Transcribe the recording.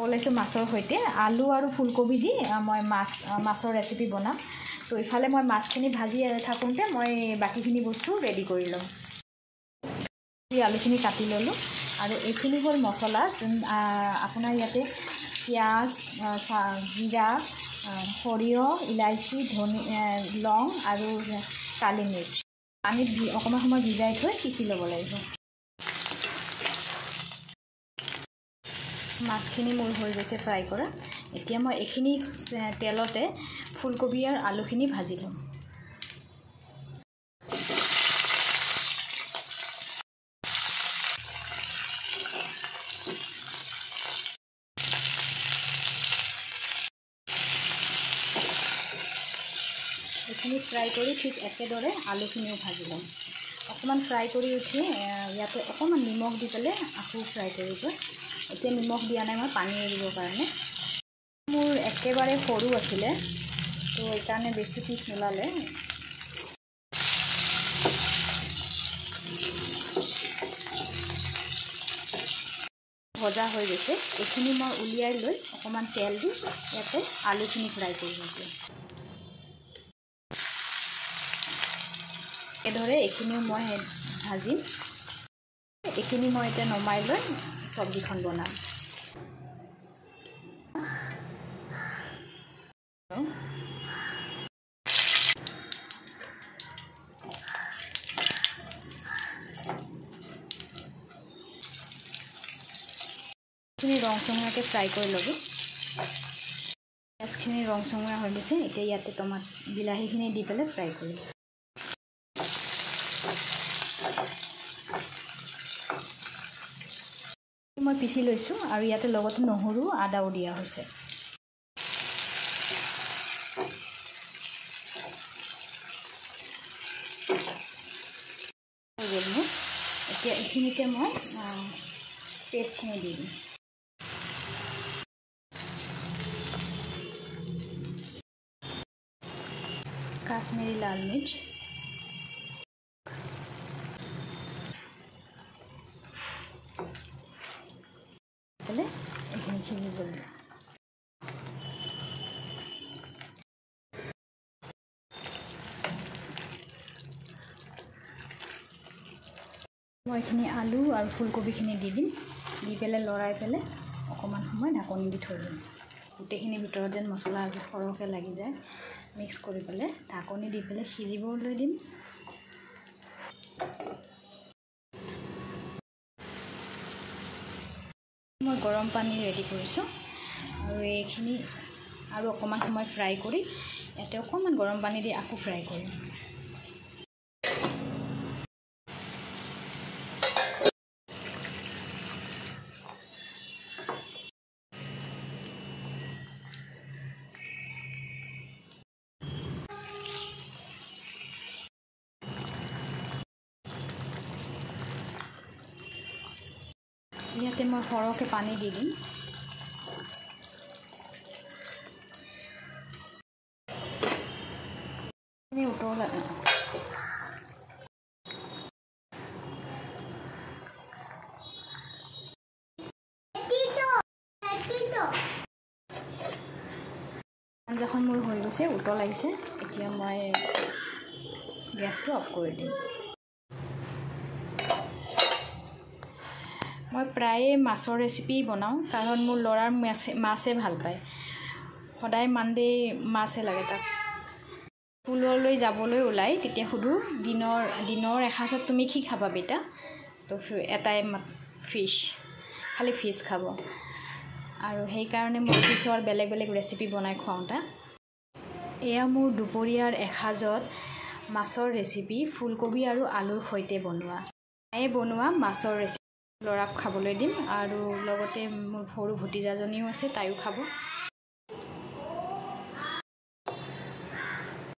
ওলাইছোঁ মাছৰ সৈতে আলু আৰু ফুলকবি দি মই মাছৰ ৰেচিপি বনাম। তো ইফালে মই মাছখিনি ভাজি থাকোঁতে মই বাকীখিনি বস্তু ৰেডি কৰি ল'ম। আলুখিনি কাটি ল'লোঁ আৰু এইখিনি হ'ল মছলা। আপোনাৰ ইয়াতে পিঁয়াজ, জিৰা, সৰিয়হ, ইলাইচি, লং আৰু কালি মিৰ্চ পানীত অকণমান সময় ভিজাই থৈ পিচি ল'ব লাগিব। মাছখিনি মোৰ হৈ গৈছে ফ্ৰাই কৰা। এতিয়া মই এইখিনি তেলতে ফুলকবি আৰু আলুখিনি ভাজি ল'ম। এইখিনি ফ্ৰাই কৰি ঠিক একেদৰে আলুখিনিও ভাজি ল'ম। অকণমান ফ্ৰাই কৰি উঠি ইয়াতে অকণমান নিমখ দি পেলাই আকৌ ফ্ৰাই কৰিব। এতিয়া নিমখ দিয়া নাই মই পানী এৰিবৰ কাৰণে। মোৰ একেবাৰে সৰু আছিলে, তো এইকাৰণে বেছি পিচ নোলালে। ভজা হৈ গৈছে। এইখিনি মই উলিয়াই লৈ অকণমান তেল দি ইয়াতে আলুখিনি ফ্ৰাই কৰি দিছোঁ। এইদৰে এইখিনিও মই ভাজিম। এইখিনি মই এতিয়া নমাই লৈ চব্জিখন বনাম। এইখিনি ৰংচঙীয়াকৈ ফ্ৰাই কৰি ল'ব। পিঁয়াজখিনি ৰংচঙীয়া হৈ গৈছে। এতিয়া ইয়াতে বিলাহীখিনি দি পেলাই ফ্ৰাই কৰিম। মই পিচি লৈছোঁ আৰু ইয়াতে লগতে নহৰু আদাও দিয়া হৈছে। হৈ গ'ল মোৰ। এতিয়া এইখিনিতে মই পেষ্টখিনি দি দিম। কাশ্মীৰী লাল মিৰ্চ, এইখিনি সিজিব দিম। মই এইখিনি আলু আৰু ফুলকবিখিনি দি দিম। দি পেলাই লৰাই পেলাই অকণমান সময় ঢাকনি দি থৈ দিম। গোটেইখিনিৰ ভিতৰত যেন মছলা সৰহকৈ লাগি যায়, মিক্স কৰি পেলাই ঢাকনি দি পেলাই সিজিবলৈ দিম। মই গৰম পানী ৰেডি কৰিছোঁ আৰু এইখিনি আৰু অকণমান সময় ফ্ৰাই কৰি ইয়াতে অকণমান গৰম পানী দি আকৌ ফ্ৰাই কৰিম। ইয়াতে মই সৰহকৈ পানী দি দিম। উতলা আঞ্জাখন মোৰ হৈ গৈছে, উতল আহিছে। এতিয়া মই গেছটো অফ কৰি দিম। মই প্ৰায়ে মাছৰ ৰেচিপি বনাওঁ, কাৰণ মোৰ ল'ৰাৰ মাছে ভাল পায়। সদায় মানডে মাছে লাগে তাক। স্কুললৈ যাবলৈ ওলাই তেতিয়া সুধোঁ, দিনৰ এসাঁজত তুমি কি খাবা বেটা? তো এটাই ফিছ, খালি ফিছ খাব। আৰু সেইকাৰণে মই ফিছৰ বেলেগ বেলেগ ৰেচিপি বনাই খুৱাওঁ তাক। এয়া মোৰ দুপৰীয়াৰ এসাঁজত মাছৰ ৰেচিপি, ফুলকবি আৰু আলুৰ সৈতে বনোৱা। মায়ে বনোৱা মাছৰ ৰেচিপি ল'ৰাক খাবলৈ দিম আৰু লগতে মোৰ সৰু ভতিজাজনীও আছে, তাইও খাব।